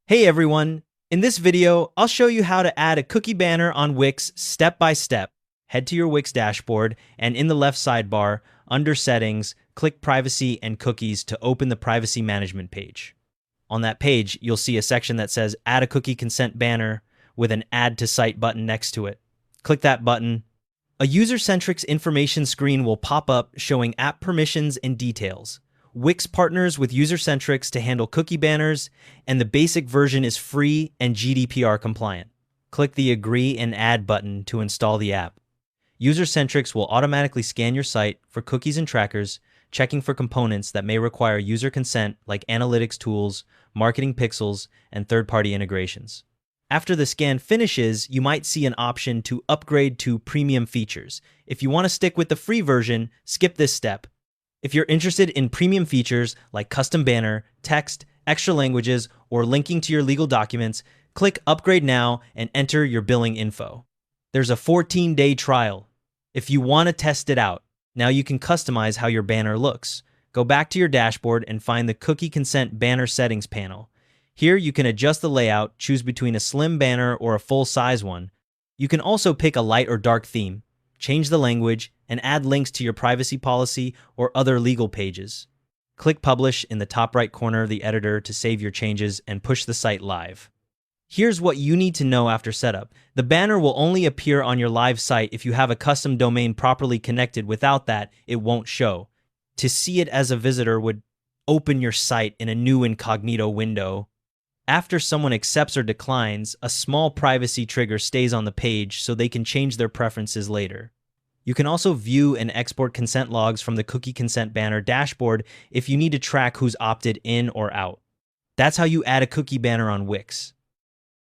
Hey everyone! In this video, I'll show you how to add a cookie banner on Wix step by step. Head to your Wix dashboard and in the left sidebar, under Settings, click Privacy and Cookies to open the Privacy Management page. On that page, you'll see a section that says Add a Cookie Consent Banner with an Add to Site button next to it. Click that button. A user-centric information screen will pop up showing app permissions and details. Wix partners with User-Centrics to handle cookie banners, and the basic version is free and GDPR compliant. Click the Agree and Add button to install the app. User-Centrics will automatically scan your site for cookies and trackers, checking for components that may require user consent like analytics tools, marketing pixels, and third-party integrations. After the scan finishes, you might see an option to upgrade to premium features. If you want to stick with the free version, skip this step. If you're interested in premium features like custom banner, text, extra languages, or linking to your legal documents, click Upgrade Now and enter your billing info. There's a 14-day trial. If you want to test it out, now you can customize how your banner looks. Go back to your dashboard and find the Cookie Consent Banner Settings panel. Here you can adjust the layout, choose between a slim banner or a full-size one. You can also pick a light or dark theme, change the language, and add links to your privacy policy or other legal pages. Click Publish in the top right corner of the editor to save your changes and push the site live. Here's what you need to know after setup. The banner will only appear on your live site if you have a custom domain properly connected. Without that, it won't show. To see it as a visitor would open your site in a new incognito window. After someone accepts or declines, a small privacy trigger stays on the page so they can change their preferences later. You can also view and export consent logs from the Cookie Consent Banner dashboard if you need to track who's opted in or out. That's how you add a cookie banner on Wix.